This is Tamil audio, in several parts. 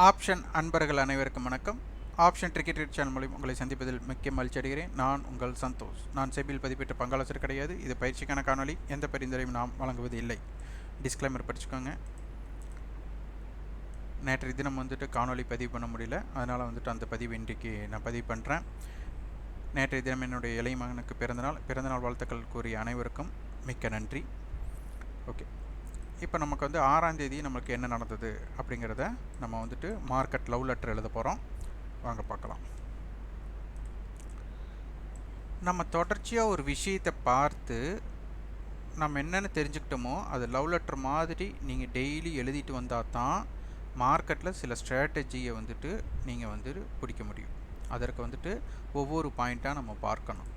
ஆப்ஷன் அன்பர்கள் அனைவருக்கும் வணக்கம். ஆப்ஷன் கிரிக்கெட் சேனல் மூலம் உங்களை சந்திப்பதில் மிக்க மகிழ்ச்சி அடைகிறேன். நான் உங்கள் சந்தோஷ். நான் செபியில் பதிப்பெற்ற பங்காளர் கிடையாது. இது பயிற்சிக்கான காணொலி. எந்த பரிந்துரையும் நாம் வழங்குவது இல்லை. டிஸ்க்ளைமர் படிச்சுக்கோங்க. நேற்றைய தினம் காணொலி பதிவு பண்ண முடியல, அதனால் அந்த பதிவு இன்றைக்கு நான் பதிவு பண்ணுறேன். நேற்றைய தினம் என்னுடைய இளைய மகனுக்கு பிறந்தநாள் வாழ்த்துக்கள் கூறிய அனைவருக்கும் மிக்க நன்றி. ஓகே, இப்போ நமக்கு 6ஆம் தேதி நமக்கு என்ன நடந்தது அப்படிங்கிறத நம்ம மார்க்கெட் லவ் லெட்டர் எழுத போகிறோம். வாங்க பார்க்கலாம். நம்ம தொடர்ச்சியாக ஒரு விஷயத்தை பார்த்து நம்ம என்னென்னு தெரிஞ்சுக்கிட்டோமோ அது லவ் லெட்டர் மாதிரி நீங்கள் டெய்லி எழுதிட்டு வந்தால் தான் மார்க்கெட்டில் சில ஸ்ட்ராட்டஜியை நீங்கள் பிடிக்க முடியும். அதற்கு ஒவ்வொரு பாயிண்ட்டாக நம்ம பார்க்கணும்.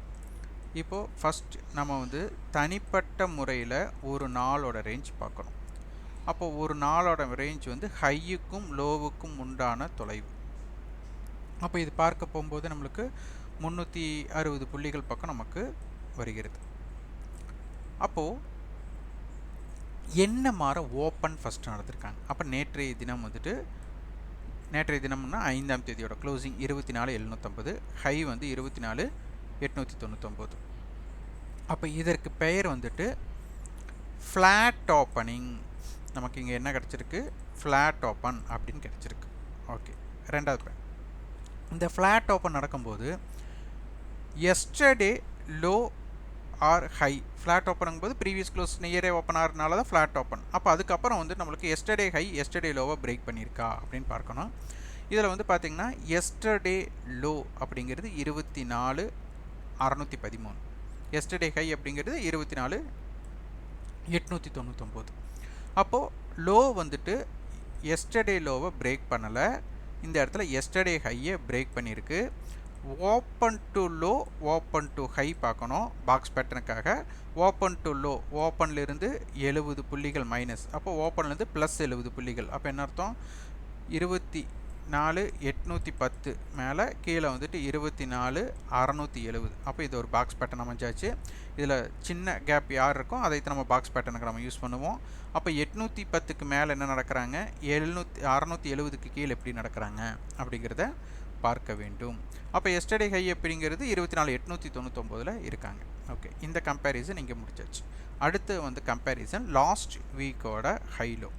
இப்போது ஃபஸ்ட் நம்ம தனிப்பட்ட முறையில் ஒரு நாளோட ரேஞ்ச் பார்க்கணும். அப்போ ஒரு நாளோட ரேஞ்ச் ஹையுக்கும் லோவுக்கும் உண்டான தொலைவு. அப்போ இது பார்க்க போகும்போது நம்மளுக்கு 360 புள்ளிகள் பக்கம் நமக்கு வருகிறது. அப்போது என்ன மாற ஓப்பன் ஃபஸ்ட்டு நடந்திருக்காங்க. அப்போ நேற்றைய தினம்னா 5ஆம் தேதியோட க்ளோசிங் 24,750, ஹை 24,899. அப்போ இதற்கு பெயர் ஃப்ளாட் ஓப்பனிங். நமக்கு இங்கே என்ன கிடச்சிருக்கு? ஃப்ளாட் ஓப்பன் அப்படின்னு கிடச்சிருக்கு. ஓகே, ரெண்டாவது பாயிண்ட், இந்த ஃப்ளாட் ஓப்பன் நடக்கும்போது yesterday low or high. Flat ஓப்பனுங்கும்போது ப்ரீவியஸ் க்ளோஸ் நியரே ஓப்பன் ஆகிறதுனால தான் ஃப்ளாட் ஓப்பன். அப்போ அதுக்கப்புறம் நம்மளுக்கு எஸ்டர்டே ஹை எஸ்டர்டே லோவை பிரேக் பண்ணியிருக்கா அப்படின்னு பார்க்கணும். இதில் பார்த்திங்கன்னா எஸ்டர்டே லோ அப்படிங்கிறது 24,613. எஸ்டர்டே ஹை அப்படிங்கிறது 24,899. அப்போது லோ எஸ்டர்டே லோவை பிரேக் பண்ணலை. இந்த இடத்துல எஸ்டர்டே ஹையை பிரேக் பண்ணியிருக்கு. Open to low open to high பார்க்கணும் பாக்ஸ் பேட்டர்னுக்காக. ஓப்பன் டு லோ, ஓப்பன்லேருந்து 70 புள்ளிகள் மைனஸ், அப்போ ஓப்பன்லேருந்து ப்ளஸ் 70 புள்ளிகள். அப்போ என்ன அர்த்தம்? 24,810 மேலே கீழே 24,670. அப்போ இது ஒரு பாக்ஸ் பேட்டர்ன் அமைஞ்சாச்சு. இதில் சின்ன கேப் யார் இருக்கும் அதை நம்ம பாக்ஸ் பேட்டர்னுக்கு நம்ம யூஸ் பண்ணுவோம். அப்போ 810க்கு மேலே என்ன நடக்கிறாங்க, 670க்கு கீழே எப்படி நடக்கிறாங்க அப்படிங்கிறத பார்க்க வேண்டும். அப்போ எஸ்டர்டே ஹை அப்படிங்கிறது 24,899 இருக்காங்க. ஓகே, இந்த கம்பேரிசன் இங்கே முடிச்சாச்சு. அடுத்து கம்பேரிசன் லாஸ்ட் வீக்கோட ஹைலோ.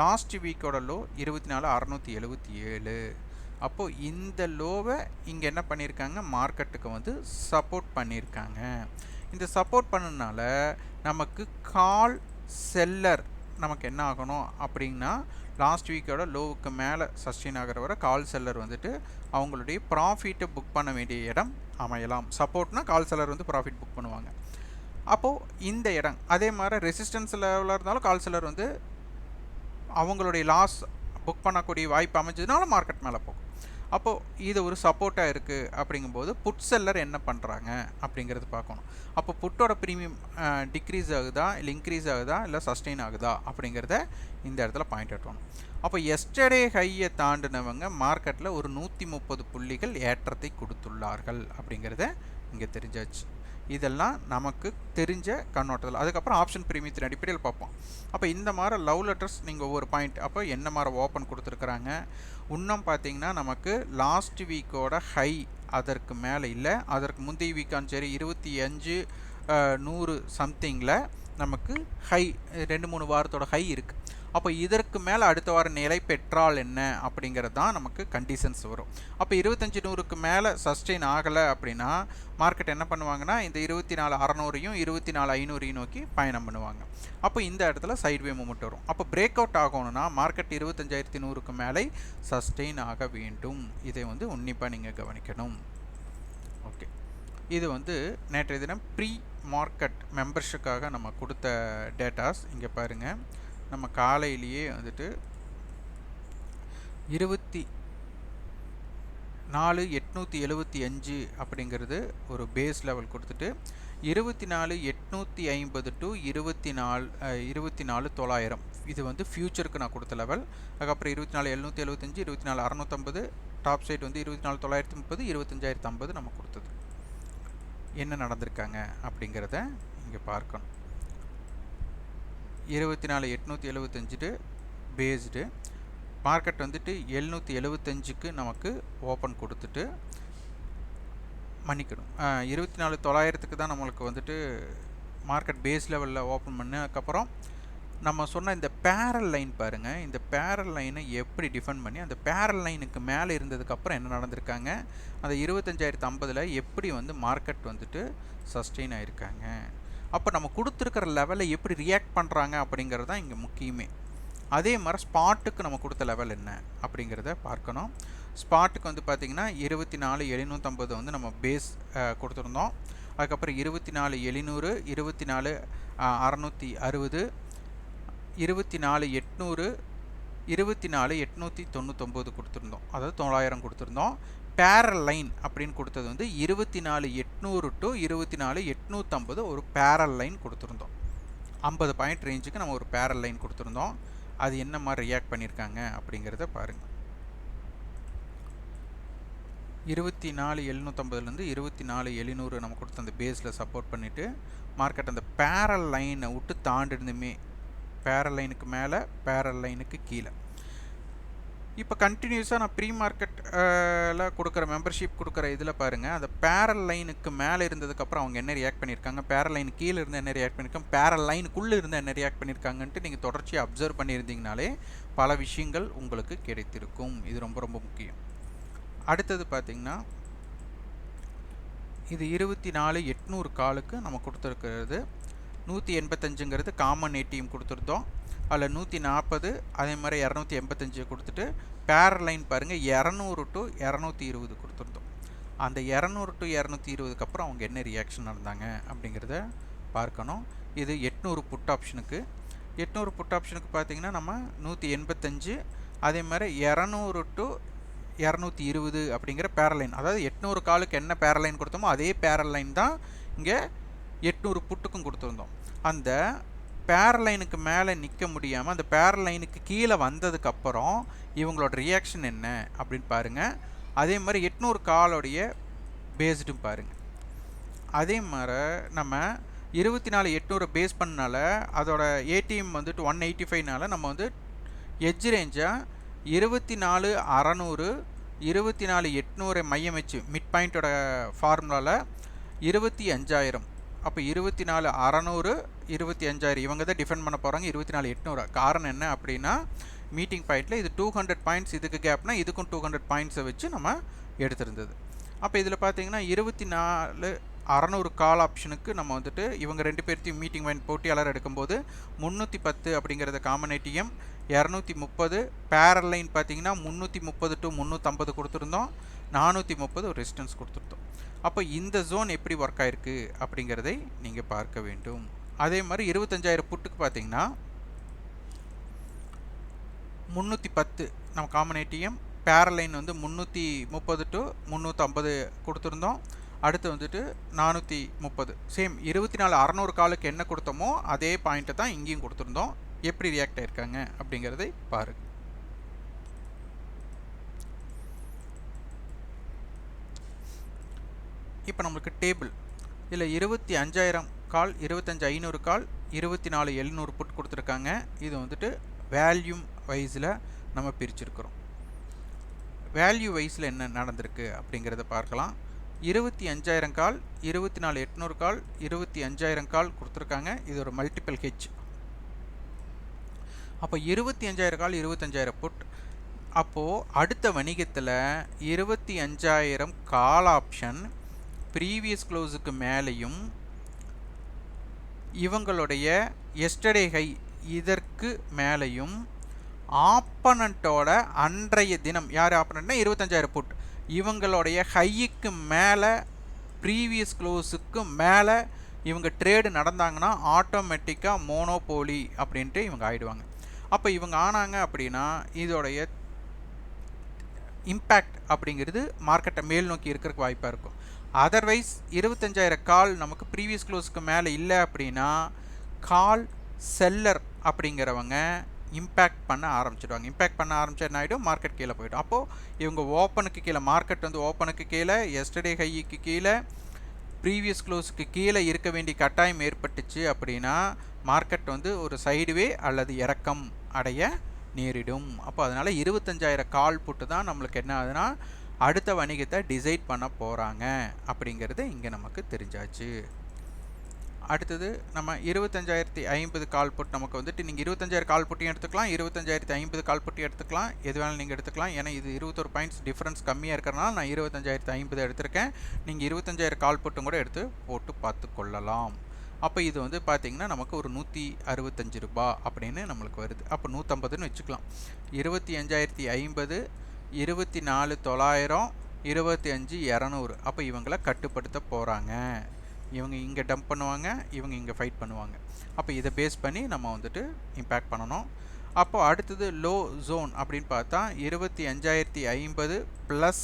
லாஸ்ட் வீக்கோட லோ 24,677. அப்போது இந்த லோவை இங்கே என்ன பண்ணியிருக்காங்க, மார்க்கெட்டுக்கு சப்போர்ட் பண்ணியிருக்காங்க. இந்த சப்போர்ட் பண்ணனால நமக்கு கால் செல்லர் நமக்கு என்ன ஆகணும் அப்படின்னா, லாஸ்ட் வீக்கோட லோவுக்கு மேலே சஸ்டெயின் ஆகிற வரை கால் செல்லர் அவங்களுடைய ப்ராஃபிட்டை புக் பண்ண வேண்டிய இடம் அமையலாம். சப்போர்ட்னா கால் செல்லர் ப்ராஃபிட் புக் பண்ணுவாங்க. அப்போது இந்த இடம் அதே மாதிரி ரெசிஸ்டன்ஸ் லெவலில் இருந்தாலும் கால் செல்லர் அவங்களுடைய லாஸ் புக் பண்ணக்கூடிய வாய்ப்பு அமைஞ்சதுனால மார்க்கெட் மேலே போகும். அப்போது இது ஒரு சப்போர்ட்டாக இருக்குது. அப்படிங்கும்போது புட் செல்லர் என்ன பண்ணுறாங்க அப்படிங்கிறது பார்க்கணும். அப்போ புட்டோட ப்ரீமியம் டிக்ரீஸ் ஆகுதா இல்லை இன்க்ரீஸ் ஆகுதா இல்லை சஸ்டெயின் ஆகுதா அப்படிங்கிறத இந்த இடத்துல பாயிண்ட் ஆட்டணும். அப்போ எஸ்டர்டே ஹையை தாண்டினவங்க மார்க்கெட்டில் ஒரு 130 புள்ளிகள் ஏற்றத்தை கொடுத்துள்ளார்கள் அப்படிங்கிறத இங்கே தெரிஞ்சாச்சு. இதெல்லாம் நமக்கு தெரிஞ்ச கண்ணோட்டத்தில். அதுக்கப்புறம் ஆப்ஷன் பிரீமியத்தின் அடிப்படையில் பார்ப்போம். அப்போ இந்த மாதிரி லவ் லெட்டர்ஸ் நீங்கள் ஒவ்வொரு பாயிண்ட் அப்போ என்ன மாதிரி ஓப்பன் கொடுத்துருக்குறாங்க. இன்னும் பார்த்தீங்கன்னா நமக்கு லாஸ்ட் வீக்கோட ஹை அதற்கு மேலே இல்லை, அதற்கு முந்தைய வீக்கான்னு சரி 25,100 சம்திங்கில் நமக்கு ஹை 2-3 வாரத்தோட ஹை இருக்குது. அப்போ இதற்கு மேலே அடுத்த வாரம் நிலை பெற்றால் என்ன அப்படிங்கிறது தான் நமக்கு கண்டிஷன்ஸ் வரும். அப்போ 25,100க்கு மேலே சஸ்டெயின் ஆகலை அப்படின்னா மார்க்கெட் என்ன பண்ணுவாங்கன்னா இந்த 24,600ஐயும் 24,500ஐயும் நோக்கி பயணம் பண்ணுவாங்க. அப்போ இந்த இடத்துல சைட்வே மூமெண்ட் வரும். அப்போ பிரேக் அவுட் ஆகணும்னா மார்க்கெட் 25,100க்கு மேலே சஸ்டெயின் ஆக வேண்டும். இதை உன்னிப்பாக நீங்கள் கவனிக்கணும். ஓகே, இது நேற்றைய தினம் ப்ரீ மார்க்கெட் மெம்பர்ஷிப்காக நம்ம கொடுத்த டேட்டாஸ் இங்கே பாருங்கள். நம்ம காலையிலேயே 24,875 அப்படிங்கிறது ஒரு பேஸ் லெவல் கொடுத்துட்டு 24,850 டு 24,900 இது ஃபியூச்சருக்கு நான் கொடுத்த லெவல். அதுக்கப்புறம் 24,775, 24,650, டாப் சைட் 24,930, 25,050 நம்ம கொடுத்தது. என்ன நடந்திருக்காங்க அப்படிங்கிறத இங்கே பார்க்கணும். 24,875 பேஸ்டு மார்க்கெட் வந்துட்டு 775க்கு நமக்கு ஓப்பன் கொடுத்துட்டு மன்னிக்கணும் 24,900க்கு தான் நம்மளுக்கு வந்துட்டு மார்க்கெட் பேஸ் லெவலில் ஓப்பன் பண்ணதுக்கப்புறம் நம்ம சொன்ன இந்த பேரல் லைன் பாருங்கள், இந்த பேரல் லைனை எப்படி டிஃபைன் பண்ணி அந்த பேரல் லைனுக்கு மேலே இருந்ததுக்கப்புறம் என்ன நடந்திருக்காங்க, அந்த 25,050 எப்படி வந்து மார்க்கெட் வந்துட்டு சஸ்டெயின் ஆகிருக்காங்க. அப்போ நம்ம கொடுத்துருக்கிற லெவலில் எப்படி ரியாக்ட் பண்ணுறாங்க அப்படிங்கிறது தான் இங்கே முக்கியமே. அதே மாதிரி ஸ்பாட்டுக்கு நம்ம கொடுத்த லெவல் என்ன அப்படிங்கிறத பார்க்கணும். ஸ்பாட்டுக்கு வந்து பார்த்திங்கன்னா 24,750 வந்து நம்ம பேஸ் கொடுத்துருந்தோம். அதுக்கப்புறம் 24,700, 24,660, 24,800, 24,899 கொடுத்துருந்தோம். அதாவது 900 கொடுத்துருந்தோம். பேரல் லைன் அப்படின்னு கொடுத்தது வந்து 24,800 டு 24,850 ஒரு பேரல் லைன் கொடுத்துருந்தோம். 50 பாயிண்ட் ரேஞ்சுக்கு நம்ம ஒரு பேரல் லைன் கொடுத்துருந்தோம். அது என்ன மாதிரி ரியாக்ட் பண்ணியிருக்காங்க அப்படிங்கிறத பாருங்கள். 24,750லேருந்து 24,700 நம்ம கொடுத்த அந்த பேஸில் சப்போர்ட் பண்ணிவிட்டு மார்க்கெட் அந்த பேரல் லைனை விட்டு தாண்டிருந்துமே, பேரல் லைனுக்கு மேலே பேரல் லைனுக்கு கீழே. இப்போ கண்டினியூஸாக நான் ப்ரீ மார்க்கெட்டில் கொடுக்குற மெம்பர்ஷிப் கொடுக்குற இதில் பாருங்கள், அந்த பேரல் லைனுக்கு மேலே இருந்ததுக்கப்புறம் அவங்க என்ன ரியாக்ட் பண்ணியிருக்காங்க, பேரல் லைன் கீழே இருந்து என்ன ரியாக்ட் பண்ணியிருக்காங்க, பேரல் லைனுக்குள்ளே இருந்து என்ன ரியாக்ட் பண்ணியிருக்காங்கன்ட்டு நீங்கள் தொடர்ச்சியாக அப்சர்வ் பண்ணியிருந்தீங்கனாலே பல விஷயங்கள் உங்களுக்கு கிடைத்திருக்கும். இது ரொம்ப ரொம்ப முக்கியம். அடுத்தது பார்த்திங்கன்னா இது 24,800 காலுக்கு நம்ம கொடுத்துருக்கிறது 185ங்கிறது காமன் ஏடிஎம் கொடுத்துருந்தோம். அதில் 140 அதே மாதிரி 285 கொடுத்துட்டு பேரல் லைன் பாருங்கள் 200 டு 220 கொடுத்துருந்தோம். அந்த 200 டு 220க்கு அப்புறம் அவங்க என்ன ரியாக்ஷன் நடந்தாங்க அப்படிங்கிறத பார்க்கணும். இது 800 புட் ஆப்ஷனுக்கு. 800 புட் ஆப்ஷனுக்கு பார்த்திங்கன்னா நம்ம 185 அதே மாதிரி 200 டு 220 அப்படிங்கிற பேரல் லைன், அதாவது 800 காலுக்கு என்ன பேரல் லைன் கொடுத்தோமோ அதே பேரல் லைன் தான் இங்கே 800 புட்டுக்கும் கொடுத்துருந்தோம். அந்த பேரல் லைனுக்கு மேலே நிற்க முடியாமல் அந்த பேரல் லைனுக்கு கீழே வந்ததுக்கப்புறம் இவங்களோட ரியாக்ஷன் என்ன அப்படின்னு பாருங்கள். அதே மாதிரி 800 காலோடைய பேஸ்டும் பாருங்கள். அதே மாதிரி நம்ம 24,800 பேஸ் பண்ணனால அதோட ஏடிஎம் வந்துட்டு 185னால நம்ம வந்து எட்ஜ் ரேஞ்சாக 24,600, 24,800 மையம் வச்சு மிட் பாயிண்ட்டோட ஃபார்முலாவில் 25,000. அப்போ 24,600, 25,000 இவங்க தான் டிஃபெண்ட் பண்ண போகிறாங்க. 24,800 காரணம் என்ன அப்படின்னா மீட்டிங் பாயிண்ட்டில் இது 200 பாயிண்ட்ஸ் இதுக்கு கேப்னா இதுக்கும் 200 பாயிண்ட்ஸை வச்சு நம்ம எடுத்திருந்தது. அப்போ இதில் பார்த்தீங்கன்னா 24,600 கால் ஆப்ஷனுக்கு நம்ம வந்துட்டு இவங்க 2 பேர்த்தையும் மீட்டிங் பாயிண்ட் போட்டியாளர் எடுக்கும்போது 310 அப்படிங்கிறத காமன் ஏடிஎம், 230 பேரல் லைன் பார்த்தீங்கன்னா 330 டு 350 கொடுத்துருந்தோம், 430 ஒரு ரெசிஸ்டன்ஸ் கொடுத்துருந்தோம். அப்போ இந்த ஜோன் எப்படி ஒர்க் ஆகிருக்கு அப்படிங்கிறதை நீங்கள் பார்க்க வேண்டும். அதே மாதிரி 25,000 புட்டுக்கு பார்த்தீங்கன்னா 310 நம்ம காமன் ஏடிஎம், பேரல் லைன் வந்து 330 டு 350 கொடுத்துருந்தோம். அடுத்து வந்துட்டு 430 சேம் 24,600 காலுக்கு என்ன கொடுத்தோமோ அதே பாயிண்ட்டை தான் இங்கேயும் கொடுத்துருந்தோம். எப்படி ரியாக்ட் ஆகிருக்காங்க அப்படிங்கிறதை பாருங்கள். இப்போ நம்மளுக்கு டேபிள் இதில் 25,000 கால், 25,500 கால், 24,700 புட் கொடுத்துருக்காங்க. இது வந்துட்டு வேல்யூம் வைஸில் நம்ம பிரிச்சுருக்கிறோம். வேல்யூ வைஸில் என்ன நடந்திருக்கு அப்படிங்கிறத பார்க்கலாம். 25,000 கால், 24,800 கால், 25,000 கால் கொடுத்துருக்காங்க. இது ஒரு மல்டிபிள் ஹெச். அப்போ 25,000 கால், 25,000 புட். அப்போது அடுத்த வணிகத்தில் 25,000 கால் ஆப்ஷன் ப்ரீவியஸ் க்ளோஸுக்கு மேலேயும் இவங்களுடைய எஸ்டர்டே ஹை இதற்கு மேலேயும் ஆப்பனண்ட்டோட அன்றைய தினம், யார் ஆப்பனண்ட்னா 25,000 புட், இவங்களுடைய ஹைக்கு மேலே ப்ரீவியஸ் க்ளோஸுக்கு மேலே இவங்க ட்ரேடு நடந்தாங்கன்னா ஆட்டோமேட்டிக்காக மோனோபோலி அப்படின்ட்டு இவங்க ஆகிடுவாங்க. அப்போ இவங்க ஆனாங்க அப்படின்னா இதோடைய இம்பேக்ட் அப்படிங்கிறது மார்க்கெட்டை மேல் நோக்கி இருக்கிறதுக்கு வாய்ப்பாக இருக்கும். அதர்வைஸ் 25,000 கால் நமக்கு ப்ரீவியஸ் க்ளோஸுக்கு மேலே இல்லை அப்படின்னா கால் செல்லர் அப்படிங்கிறவங்க இம்பேக்ட் பண்ண ஆரம்பிச்சிடுவாங்க. இம்பேக்ட் பண்ண ஆரம்பிச்சா என்ன ஆகிடும், மார்க்கெட் கீழே போய்டும். அப்போது இவங்க ஓப்பனுக்கு கீழே, மார்க்கெட் வந்து ஓப்பனுக்கு கீழே, எஸ்டர்டே ஹைக்கு கீழே, ப்ரீவியஸ் க்ளோஸுக்கு கீழே இருக்க வேண்டிய கட்டாயம் ஏற்பட்டுச்சு அப்படின்னா மார்க்கெட் வந்து ஒரு சைடுவே அல்லது இறக்கம் அடைய நேரிடும். அப்போ அதனால் 25,000 கால் புட்டு தான் நம்மளுக்கு என்ன ஆகுதுன்னா அடுத்த வணிகத்தை டிசைட் பண்ண போகிறாங்க அப்படிங்கிறது இங்கே நமக்கு தெரிஞ்சாச்சு. அடுத்தது நம்ம 25,050 கால் புட் நமக்கு வந்துட்டு நீங்கள் 25,000 கால் புட்டியும் எடுத்துக்கலாம், 25,050 கால் புட்டி எடுத்துக்கலாம், எது வேணாலும் நீங்கள் எடுத்துக்கலாம். ஏன்னா இது 21 பாயிண்ட்ஸ் டிஃப்ரென்ஸ் கம்மியாக இருக்கிறனால நான் 25,050 எடுத்திருக்கேன். நீங்கள் 25,000 கால் புட்டும் கூட எடுத்து போட்டு பார்த்து கொள்ளலாம். அப்போ இது வந்து பார்த்திங்கன்னா நமக்கு ஒரு 165 ரூபா அப்படின்னு நம்மளுக்கு வருது. அப்போ 150ன்னு வச்சுக்கலாம். 25,050, 24,900, 25,200. அப்போ இவங்களை கட்டுப்படுத்த போகிறாங்க. இவங்க இங்கே டம்ப் பண்ணுவாங்க, இவங்க இங்கே ஃபைட் பண்ணுவாங்க. அப்போ இதை பேஸ் பண்ணி நம்ம வந்துட்டு இம்பேக்ட் பண்ணணும். அப்போ அடுத்தது லோ ஜோன் அப்படின்னு பார்த்தா 25,050 ப்ளஸ்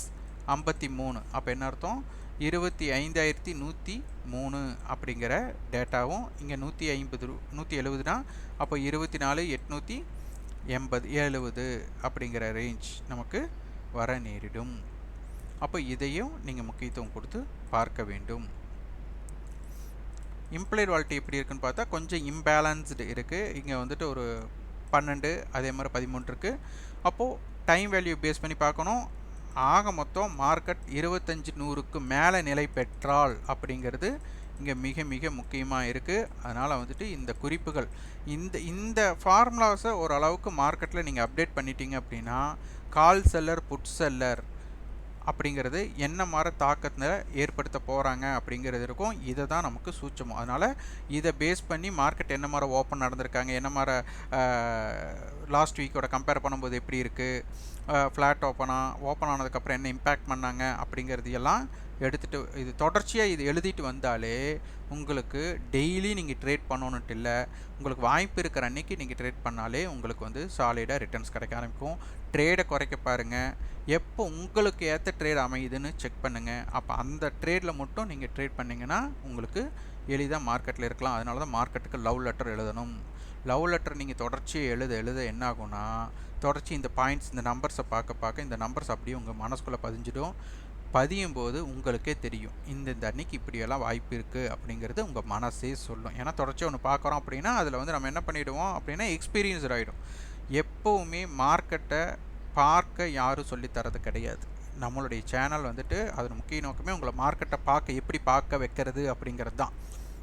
53. அப்போ என்ன அர்த்தம்? 25,103 அப்படிங்கிற டேட்டாவும் இங்கே 170னா அப்போ 24,870 அப்படிங்கிற ரேஞ்ச் நமக்கு வர நேரிடும். அப்போ இதையும் நீங்கள் முக்கியத்துவம் கொடுத்து பார்க்க வேண்டும். இம்ப்ளைட் வாலிட்டி எப்படி இருக்குன்னு பார்த்தா கொஞ்சம் இம்பேலன்ஸ்டு இருக்குது. இங்கே வந்துட்டு ஒரு 12 அதே மாதிரி 13 இருக்குது. அப்போது டைம் வேல்யூ பேஸ் பண்ணி பார்க்கணும். ஆக மொத்தம் மார்க்கெட் 25,100க்கு மேலே நிலை பெற்றால் அப்படிங்கிறது இங்கே மிக மிக முக்கியமாக இருக்குது. அதனால் வந்துட்டு இந்த குறிப்புகள் இந்த ஃபார்முலாஸை ஓரளவுக்கு மார்க்கெட்டில் நீங்கள் அப்டேட் பண்ணிட்டீங்க அப்படின்னா கால் செல்லர் புட் செல்லர் அப்படிங்கிறது என்ன மாதிரி தாக்கத்தை ஏற்படுத்த போகிறாங்க அப்படிங்கிறது இருக்கும். இதை தான் நமக்கு சூட்சமம். அதனால் இதை பேஸ் பண்ணி மார்க்கெட் என்ன மாதிரி ஓப்பன் நடந்திருக்காங்க, என்ன மாதிரி லாஸ்ட் வீக்கோட கம்பேர் பண்ணும்போது எப்படி இருக்குது, ஃப்ளாட் ஓப்பன் ஆனதுக்கப்புறம் என்ன இம்பேக்ட் பண்ணாங்க அப்படிங்கிறது எல்லாம் எடுத்துகிட்டு இது தொடர்ச்சியாக இது எழுதிட்டு வந்தாலே உங்களுக்கு டெய்லி நீங்கள் ட்ரேட் பண்ணணுன்ட்டு இல்லை, உங்களுக்கு வாய்ப்பு இருக்கிற அன்றைக்கி நீங்கள் ட்ரேட் பண்ணாலே உங்களுக்கு வந்து சாலிடாக ரிட்டர்ன்ஸ் கிடைக்க ஆரம்பிக்கும். ட்ரேடை குறைக்க பாருங்கள். எப்போ உங்களுக்கு ஏற்ற ட்ரேட் அமையுதுன்னு செக் பண்ணுங்கள். அப்போ அந்த ட்ரேடில் மட்டும் நீங்கள் ட்ரேட் பண்ணிங்கன்னா உங்களுக்கு எளிதாக மார்க்கெட்டில் இருக்கலாம். அதனால தான் மார்க்கெட்டுக்கு லவ் லெட்டர் எழுதணும். லவ் லெட்டர் நீங்கள் தொடர்ச்சியாக எழுத என்ன ஆகும்னா தொடர்ச்சி இந்த பாயிண்ட்ஸ் இந்த நம்பர்ஸை பார்க்க இந்த நம்பர்ஸ் அப்படியே உங்கள் மனசுக்குள்ளே பதிஞ்சிடும். பதியும் போது உங்களுக்கே தெரியும் இந்த அன்னைக்கு இப்படியெல்லாம் வாய்ப்பு இருக்குது அப்படிங்கிறது உங்கள் மனசே சொல்லும். ஏன்னா தொடர்ச்சியாக ஒன்று பார்க்குறோம் அப்படின்னா அதில் வந்து நம்ம என்ன பண்ணிவிடுவோம் அப்படின்னா எக்ஸ்பீரியன்ஸ்ட் ஆகிடும். எப்போவுமே மார்க்கெட்டை பார்க்க யாரும் சொல்லித்தரது கிடையாது. நம்மளுடைய சேனல் வந்துட்டு அதன் முக்கிய நோக்கமே உங்களை மார்க்கெட்டை எப்படி பார்க்க வைக்கிறது அப்படிங்கிறது தான்.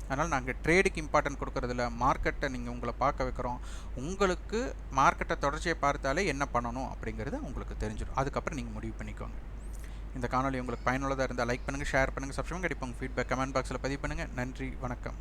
அதனால் நாங்கள் ட்ரேடுக்கு இம்பார்ட்டன்ட் கொடுக்குறதில்ல, மார்க்கெட்டை நீங்கள் உங்களை பார்க்க வைக்கிறோம். உங்களுக்கு மார்க்கெட்டை தொடர்ச்சியை பார்த்தாலே என்ன பண்ணணும் அப்படிங்கிறது உங்களுக்கு தெரிஞ்சிடும். அதுக்கப்புறம் நீங்கள் முடிவு பண்ணிக்கோங்க. இந்த காணொலி உங்களுக்கு பயனுள்ளதாக இருந்தால் லைக் பண்ணுங்கள், ஷேர் பண்ணுங்கள், சப்ஸ்கிரைப் கண்டிப்பாக உங்கள் ஃபீட்பேக் கமெண்ட் பாக்ஸில் பதிவு பண்ணுங்கள். நன்றி, வணக்கம்.